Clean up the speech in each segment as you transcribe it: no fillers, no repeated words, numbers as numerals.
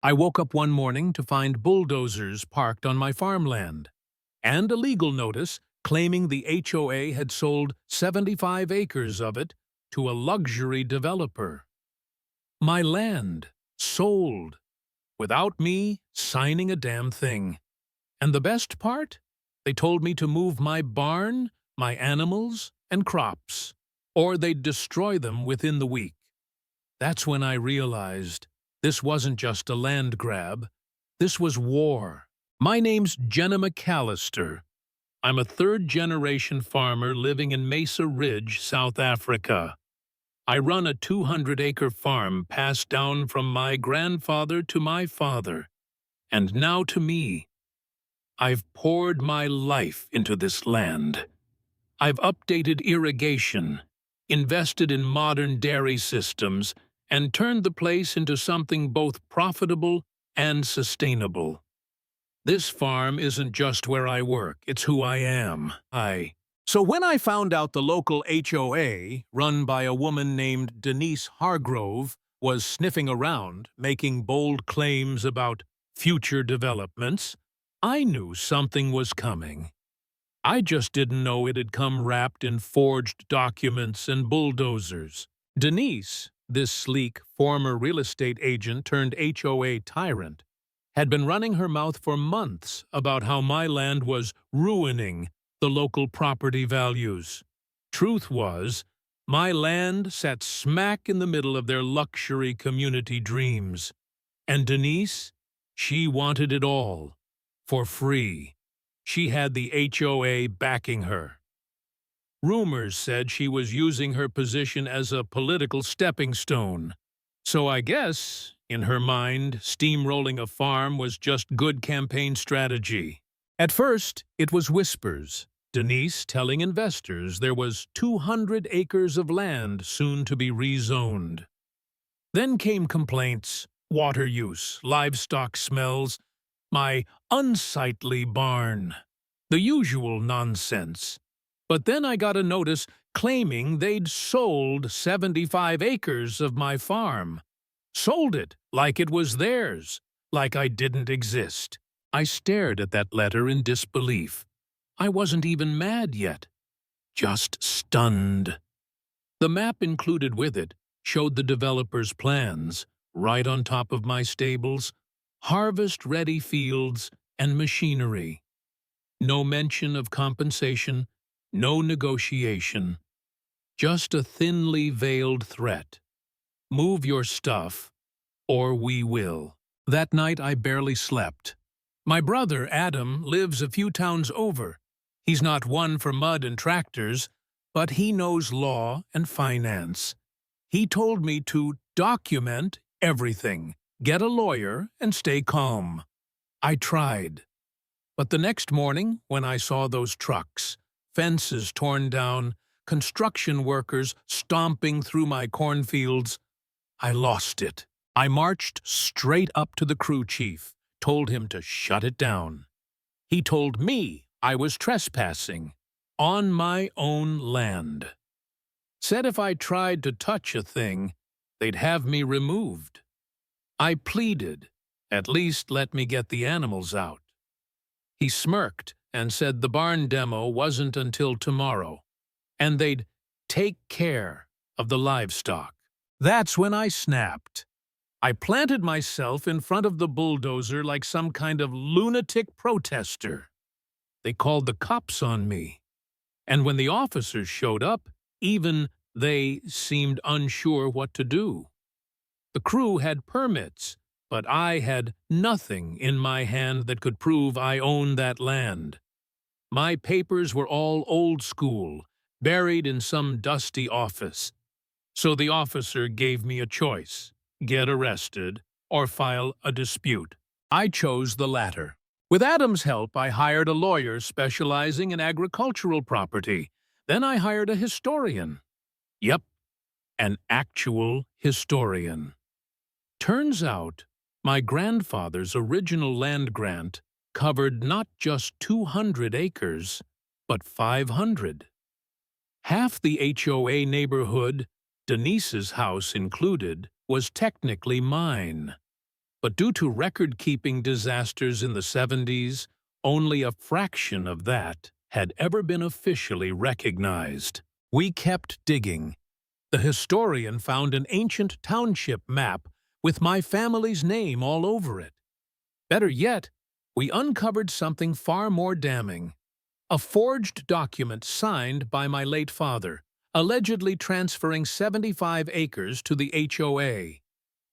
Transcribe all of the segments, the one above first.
I woke up one morning to find bulldozers parked on my farmland, and a legal notice claiming the HOA had sold 75 acres of it to a luxury developer. My land sold, without me signing a damn thing. And the best part? They told me to move my barn, my animals, and crops, or they'd destroy them within the week. That's when I realized this wasn't just a land grab. This was war. My name's Jenna McAllister. I'm a third-generation farmer living in Mesa Ridge, South Africa. I run a 200-acre farm passed down from my grandfather to my father, and now to me. I've poured my life into this land. I've updated irrigation, invested in modern dairy systems, and turned the place into something both profitable and sustainable. This farm isn't just where I work, it's who I am. So when I found out the local HOA, run by a woman named Denise Hargrove, was sniffing around, making bold claims about future developments, I knew something was coming. I just didn't know it had come wrapped in forged documents and bulldozers. Denise, this sleek former real estate agent turned HOA tyrant, had been running her mouth for months about how my land was ruining the local property values. Truth was, my land sat smack in the middle of their luxury community dreams. And Denise, she wanted it all, for free. She had the HOA backing her. Rumors said she was using her position as a political stepping stone. So I guess, in her mind, steamrolling a farm was just good campaign strategy. At first, it was whispers. Denise telling investors there was 200 acres of land soon to be rezoned. Then came complaints, water use, livestock smells, my unsightly barn. The usual nonsense. But then I got a notice claiming they'd sold 75 acres of my farm. Sold it like it was theirs, like I didn't exist. I stared at that letter in disbelief. I wasn't even mad yet, just stunned. The map included with it showed the developer's plans, right on top of my stables, harvest-ready fields, and machinery. No mention of compensation, no negotiation. Just a thinly veiled threat. Move your stuff, or we will. That night I barely slept. My brother, Adam, lives a few towns over. He's not one for mud and tractors, but he knows law and finance. He told me to document everything, get a lawyer, and stay calm. I tried. But the next morning, when I saw those trucks, fences torn down, construction workers stomping through my cornfields, I lost it. I marched straight up to the crew chief, told him to shut it down. He told me I was trespassing on my own land. Said if I tried to touch a thing, they'd have me removed. I pleaded, at least let me get the animals out. He smirked and said the barn demo wasn't until tomorrow, and they'd take care of the livestock. That's when I snapped. I planted myself in front of the bulldozer like some kind of lunatic protester. They called the cops on me. And when the officers showed up, even they seemed unsure what to do. The crew had permits, but I had nothing in my hand that could prove I owned that land. My papers were all old school, buried in some dusty office. So the officer gave me a choice: get arrested or file a dispute. I chose the latter. With Adam's help, I hired a lawyer specializing in agricultural property. Then I hired a historian. Yep, an actual historian. Turns out, my grandfather's original land grant covered not just 200 acres, but 500. Half the HOA neighborhood, Denise's house included, was technically mine. But due to record-keeping disasters in the 70s, only a fraction of that had ever been officially recognized. We kept digging. The historian found an ancient township map with my family's name all over it. Better yet, we uncovered something far more damning. A forged document signed by my late father, allegedly transferring 75 acres to the HOA.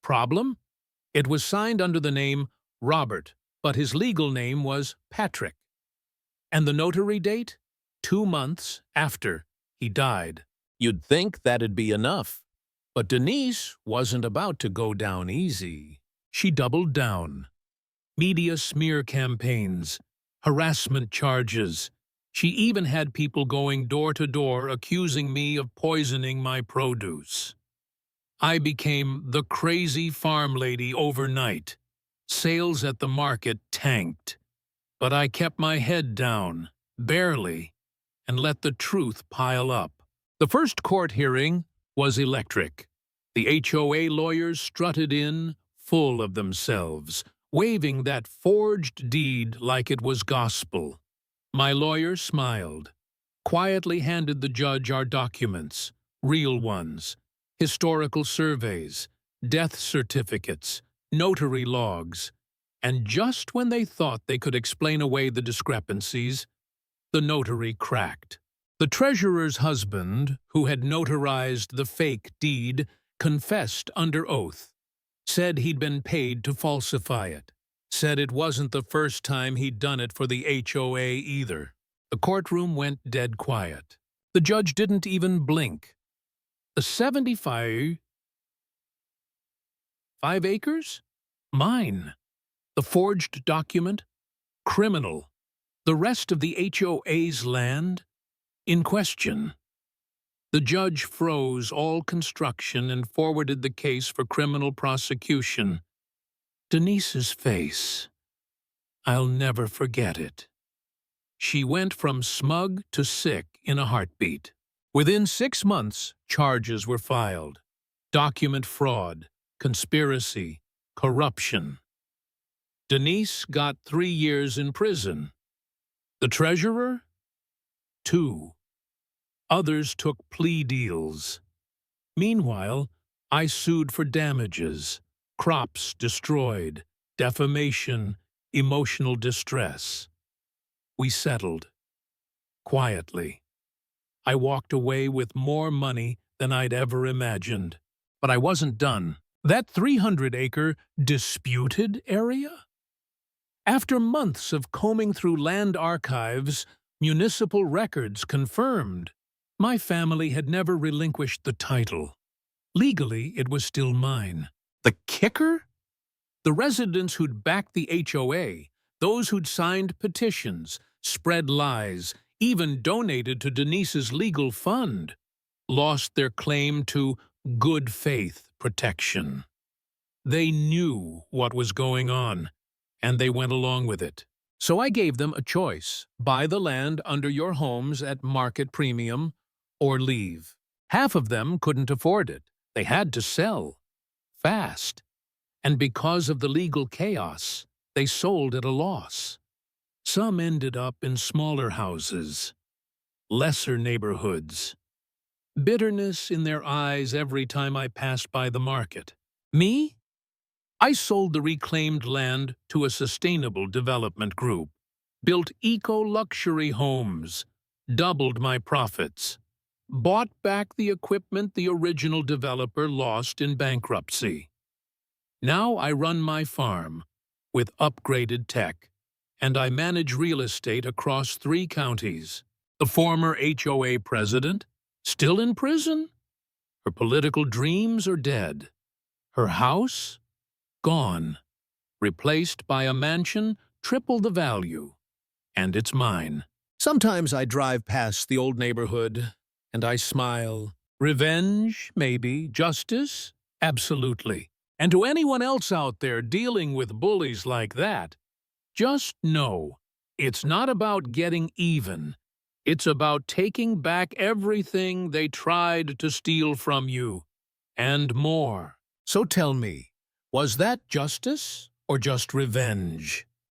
Problem? It was signed under the name Robert, but his legal name was Patrick. And the notary date? 2 months after he died. You'd think that'd be enough. But Denise wasn't about to go down easy. She doubled down. Media smear campaigns, harassment charges. She even had people going door to door accusing me of poisoning my produce. I became the crazy farm lady overnight. Sales at the market tanked. But I kept my head down, barely, and let the truth pile up. The first court hearing was electric. The HOA lawyers strutted in, full of themselves, waving that forged deed like it was gospel. My lawyer smiled, quietly handed the judge our documents, real ones, historical surveys, death certificates, notary logs, and just when they thought they could explain away the discrepancies, the notary cracked. The treasurer's husband, who had notarized the fake deed, confessed under oath, said he'd been paid to falsify it, said it wasn't the first time he'd done it for the HOA either. The courtroom went dead quiet. The judge didn't even blink. The 75 acres? Mine. The forged document? Criminal. The rest of the HOA's land? In question. The judge froze all construction and forwarded the case for criminal prosecution. Denise's face. I'll never forget it. She went from smug to sick in a heartbeat. Within 6 months, charges were filed. Document fraud, conspiracy, corruption. Denise got 3 years in prison. The treasurer? 2. Others took plea deals. Meanwhile, I sued for damages, crops destroyed, defamation, emotional distress. We settled. Quietly. I walked away with more money than I'd ever imagined. But I wasn't done. That 300-acre disputed area? After months of combing through land archives, municipal records confirmed my family had never relinquished the title. Legally, it was still mine. The kicker? The residents who'd backed the HOA, those who'd signed petitions, spread lies, even donated to Denise's legal fund, lost their claim to good faith protection. They knew what was going on, and they went along with it. So I gave them a choice: buy the land under your homes at market premium, or leave. Half of them couldn't afford it. They had to sell. Fast. And because of the legal chaos, they sold at a loss. Some ended up in smaller houses, lesser neighborhoods. Bitterness in their eyes every time I passed by the market. Me? I sold the reclaimed land to a sustainable development group, built eco-luxury homes, doubled my profits, bought back the equipment the original developer lost in bankruptcy. Now I run my farm with upgraded tech, and I manage real estate across 3 counties. The former HOA president, still in prison? Her political dreams are dead. Her house? Gone. Replaced by a mansion triple the value. And it's mine. Sometimes I drive past the old neighborhood, and I smile. Revenge, maybe. Justice? Absolutely. And to anyone else out there dealing with bullies like that, just know, it's not about getting even. It's about taking back everything they tried to steal from you, and more. So tell me, Was that justice or just revenge?